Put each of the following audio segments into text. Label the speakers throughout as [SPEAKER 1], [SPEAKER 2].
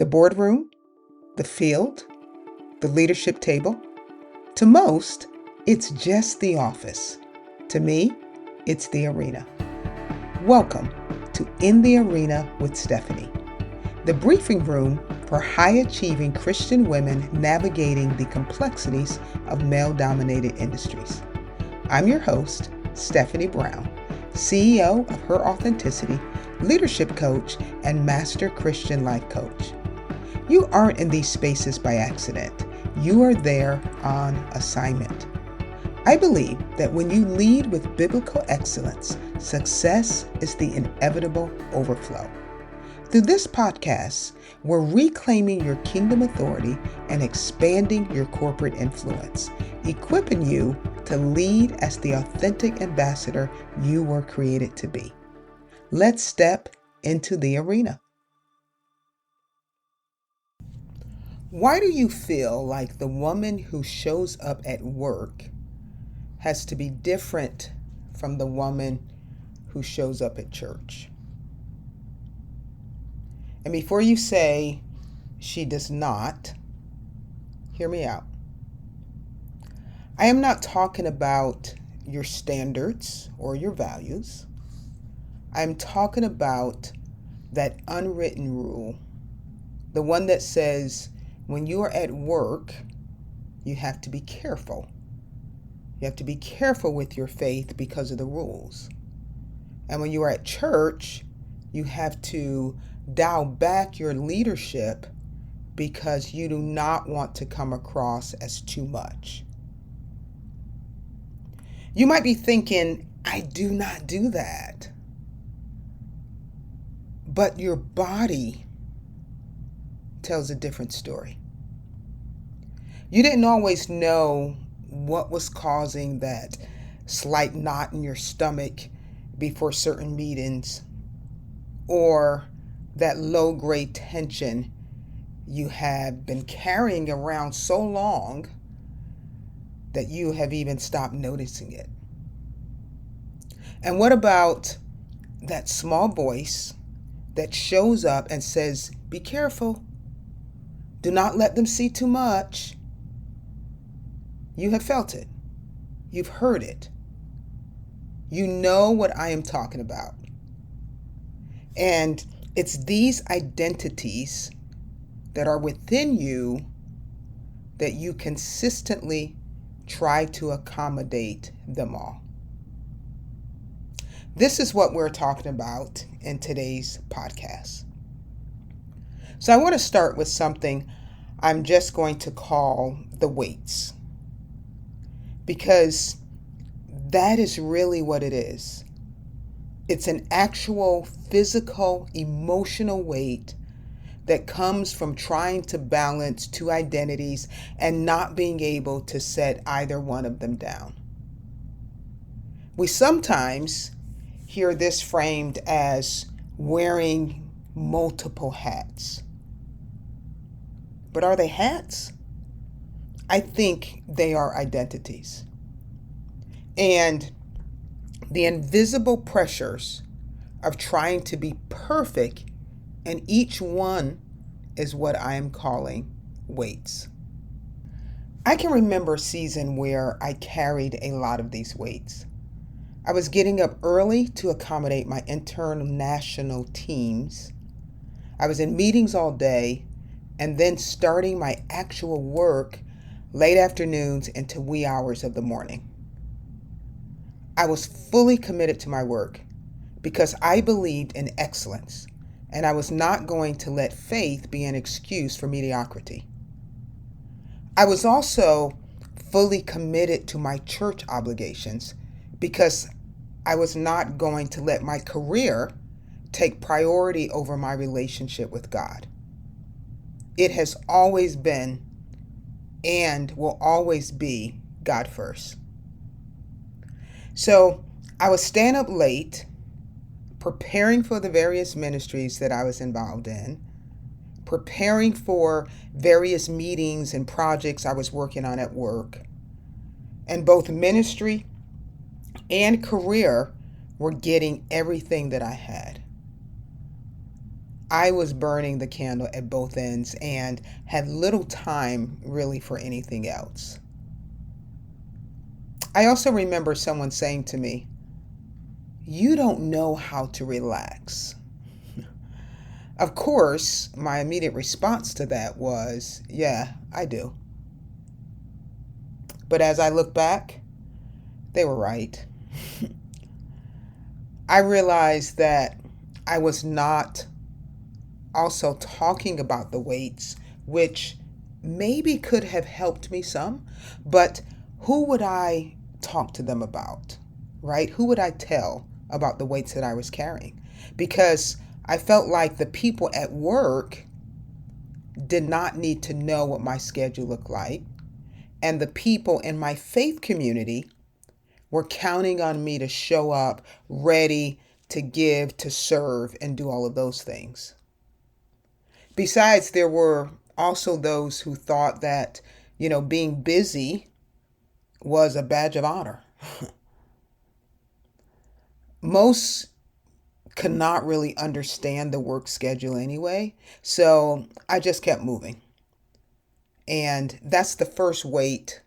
[SPEAKER 1] The boardroom, the field, the leadership table. To most, it's just the office. To me, it's the arena. Welcome to In the Arena with Stephanie, the briefing room for high-achieving Christian women navigating the complexities of male-dominated industries. I'm your host, Stephanie Brown, CEO of Her Authenticity, leadership coach, and master Christian life coach. You aren't in these spaces by accident. You are there on assignment. I believe that when you lead with biblical excellence, success is the inevitable overflow. Through this podcast, we're reclaiming your kingdom authority and expanding your corporate influence, equipping you to lead as the authentic ambassador you were created to be. Let's step into the arena. Why do you feel like the woman who shows up at work has to be different from the woman who shows up at church? And before you say she does not, hear me out. I am not talking about your standards or your values. I'm talking about that unwritten rule, the one that says when you are at work, you have to be careful. You have to be careful with your faith because of the rules. And when you are at church, you have to dial back your leadership because you do not want to come across as too much. You might be thinking, I do not do that. But your body tells a different story. You didn't always know what was causing that slight knot in your stomach before certain meetings, or that low-grade tension you have been carrying around so long that you have even stopped noticing it. And what about that small voice that shows up and says, be careful. Do not let them see too much. You have felt it. You've heard it. You know what I am talking about. And it's these identities that are within you that you consistently try to accommodate them all. This is what we're talking about in today's podcast. So I want to start with something I'm just going to call the weights, because that is really what it is. It's an actual physical, emotional weight that comes from trying to balance two identities and not being able to set either one of them down. We sometimes hear this framed as wearing multiple hats. But are they hats? I think they are identities. And the invisible pressures of trying to be perfect in each one is what I am calling weights. I can remember a season where I carried a lot of these weights. I was getting up early to accommodate my international teams. I was in meetings all day and then starting my actual work late afternoons into wee hours of the morning. I was fully committed to my work because I believed in excellence, and I was not going to let faith be an excuse for mediocrity. I was also fully committed to my church obligations because I was not going to let my career take priority over my relationship with God. It has always been and will always be God first. So I was staying up late, preparing for the various ministries that I was involved in, preparing for various meetings and projects I was working on at work. And both ministry and career were getting everything that I had. I was burning the candle at both ends and had little time really for anything else. I also remember someone saying to me, "You don't know how to relax." Of course, my immediate response to that was, "Yeah, I do." But as I look back, they were right. I realized that I was not also talking about the weights, which maybe could have helped me some, but who would I talk to them about, right? Who would I tell about the weights that I was carrying? Because I felt like the people at work did not need to know what my schedule looked like, and the people in my faith community were counting on me to show up ready to give, to serve, and do all of those things. Besides, there were also those who thought that, being busy was a badge of honor. Most could not really understand the work schedule anyway, so I just kept moving. And that's the first weight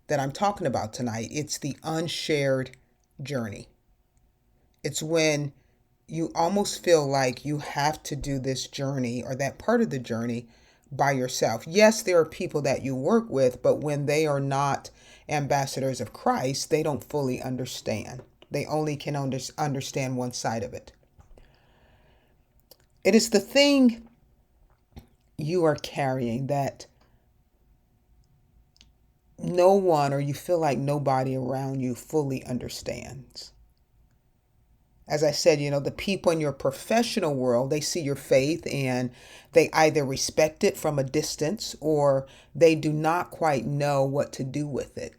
[SPEAKER 1] that I'm talking about tonight. It's the unshared journey. It's when you almost feel like you have to do this journey or that part of the journey by yourself. Yes, there are people that you work with, but when they are not ambassadors of Christ, they don't fully understand. They only can understand one side of it. It is the thing you are carrying that no one, or you feel like nobody around you fully understands. As I said, the people in your professional world, they see your faith and they either respect it from a distance or they do not quite know what to do with it.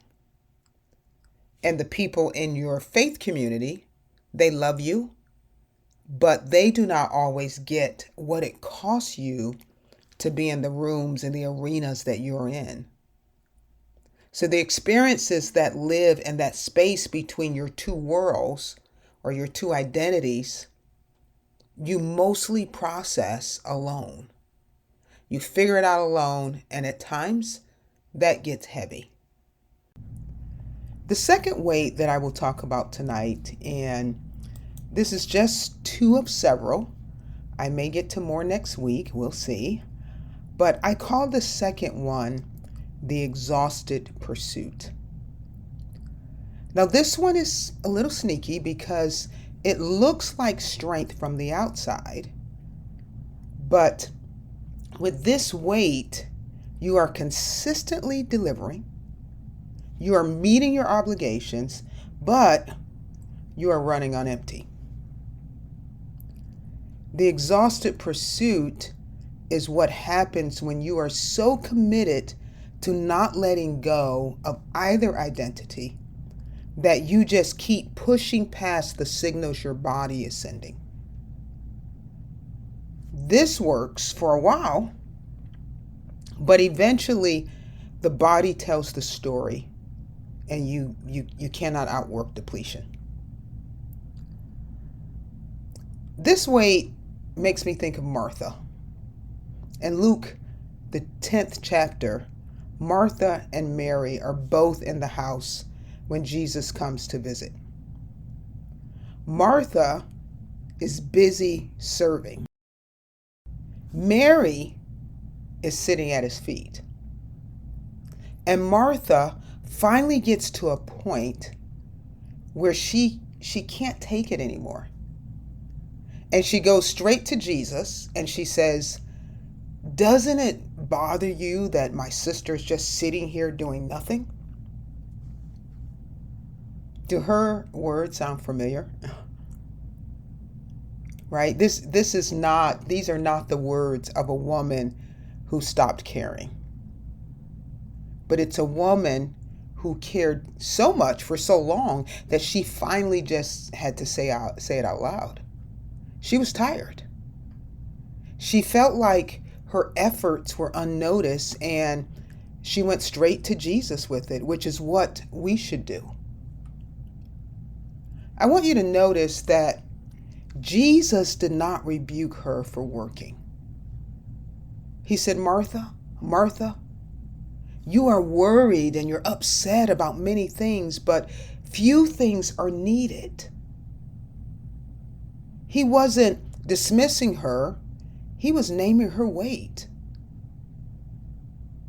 [SPEAKER 1] And the people in your faith community, they love you, but they do not always get what it costs you to be in the rooms and the arenas that you're in. So the experiences that live in that space between your two worlds or your two identities, you mostly process alone. You figure it out alone, and at times that gets heavy. The second weight that I will talk about tonight, and this is just two of several. I may get to more next week, we'll see. But I call the second one the exhausted pursuit. Now, this one is a little sneaky because it looks like strength from the outside, but with this weight, you are consistently delivering, you are meeting your obligations, but you are running on empty. The exhausted pursuit is what happens when you are so committed to not letting go of either identity that you just keep pushing past the signals your body is sending. This works for a while, but eventually the body tells the story and you cannot outwork depletion. This weight makes me think of Martha. In Luke, the 10th chapter, Martha and Mary are both in the house when Jesus comes to visit. Martha is busy serving. Mary is sitting at his feet. And Martha finally gets to a point where she can't take it anymore. And she goes straight to Jesus and she says, "Doesn't it bother you that my sister's just sitting here doing nothing?" Do her words sound familiar? Right? These are not the words of a woman who stopped caring. But it's a woman who cared so much for so long that she finally just had to say it out loud. She was tired. She felt like her efforts were unnoticed and she went straight to Jesus with it, which is what we should do. I want you to notice that Jesus did not rebuke her for working. He said, Martha, Martha, you are worried and you're upset about many things, but few things are needed. He wasn't dismissing her. He was naming her weight.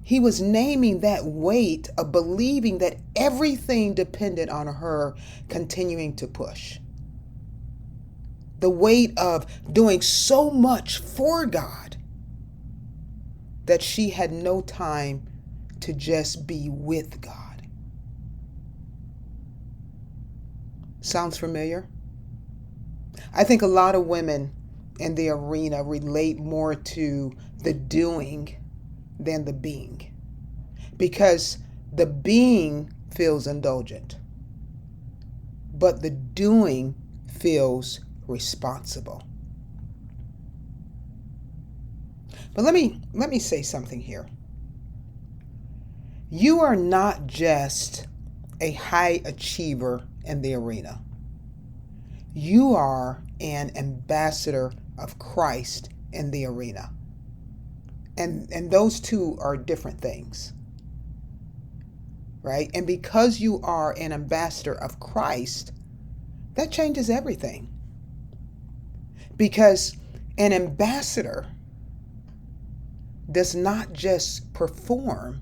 [SPEAKER 1] He was naming that weight of believing that everything depended on her continuing to push. The weight of doing so much for God that she had no time to just be with God. Sounds familiar? I think a lot of women in the arena relate more to the doing than the being, because the being feels indulgent, but the doing feels responsible. But let me say something here. You are not just a high achiever in the arena. You are an ambassador of Christ in the arena. And those two are different things, right? And because you are an ambassador of Christ, that changes everything. Because an ambassador does not just perform.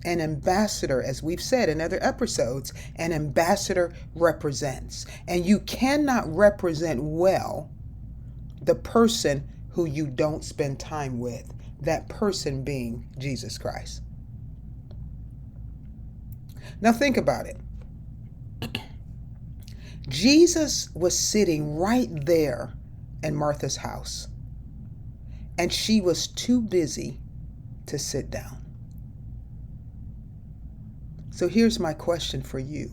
[SPEAKER 1] An ambassador, as we've said in other episodes, an ambassador represents. And you cannot represent well the person who you don't spend time with, that person being Jesus Christ. Now think about it. Jesus was sitting right there in Martha's house, and she was too busy to sit down. So here's my question for you.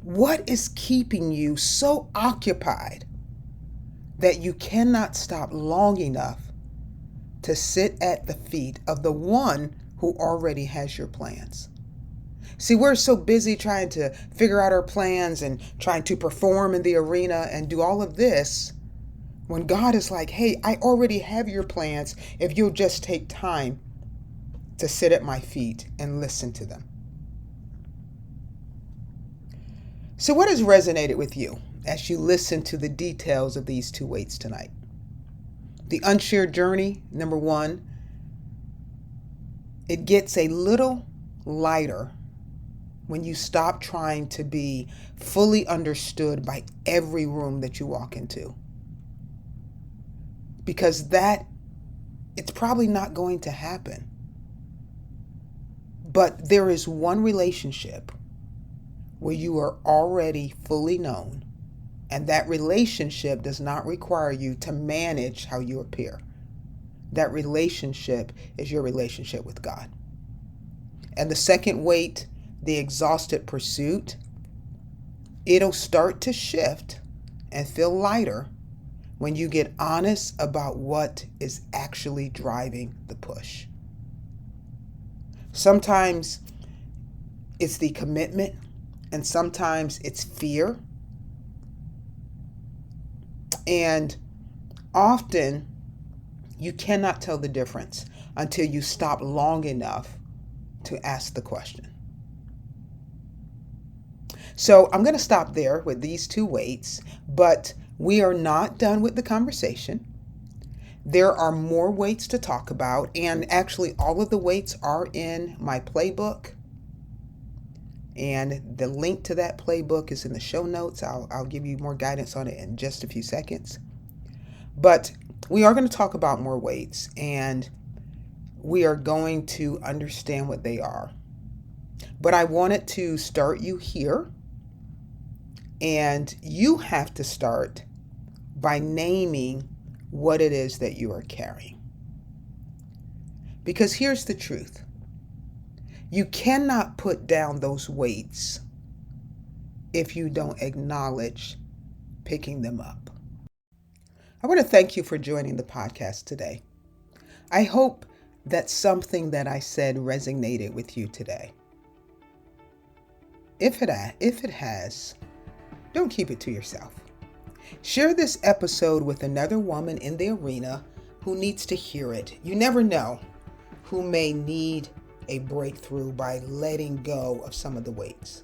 [SPEAKER 1] What is keeping you so occupied that you cannot stop long enough to sit at the feet of the one who already has your plans? See, we're so busy trying to figure out our plans and trying to perform in the arena and do all of this, when God is like, hey, I already have your plans if you'll just take time to sit at my feet and listen to them. So what has resonated with you as you listen to the details of these two weights tonight? The unshared journey, number one, it gets a little lighter when you stop trying to be fully understood by every room that you walk into. Because it's probably not going to happen. But there is one relationship where you are already fully known, and that relationship does not require you to manage how you appear. That relationship is your relationship with God. And the second weight, the exhausted pursuit, it'll start to shift and feel lighter when you get honest about what is actually driving the push. Sometimes it's the commitment, and sometimes it's fear. And often you cannot tell the difference until you stop long enough to ask the question. So I'm going to stop there with these two weights, but we are not done with the conversation. There are more weights to talk about, and actually all of the weights are in my playbook. And the link to that playbook is in the show notes. I'll give you more guidance on it in just a few seconds. But we are going to talk about more weights, and we are going to understand what they are. But I wanted to start you here, and you have to start by naming what it is that you are carrying. Because here's the truth. You cannot put down those weights if you don't acknowledge picking them up. I want to thank you for joining the podcast today. I hope that something that I said resonated with you today. If it has, don't keep it to yourself. Share this episode with another woman in the arena who needs to hear it. You never know who may need a breakthrough by letting go of some of the weights.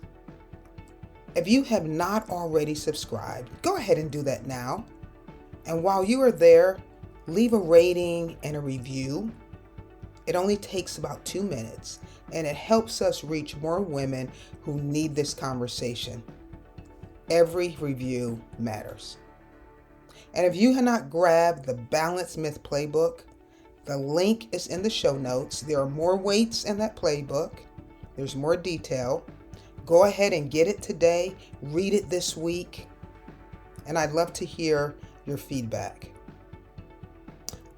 [SPEAKER 1] If you have not already subscribed, go ahead and do that now. And while you are there, leave a rating and a review. It only takes about 2 minutes, and it helps us reach more women who need this conversation. Every review matters. And if you have not grabbed the Balance Myth Playbook, the link is in the show notes. There are more weights in that playbook. There's more detail. Go ahead and get it today. Read it this week. And I'd love to hear your feedback.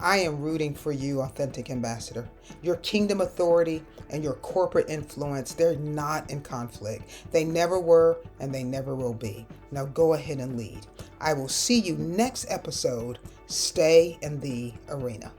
[SPEAKER 1] I am rooting for you, Authentic Ambassador. Your kingdom authority and your corporate influence, they're not in conflict. They never were and they never will be. Now go ahead and lead. I will see you next episode. Stay in the arena.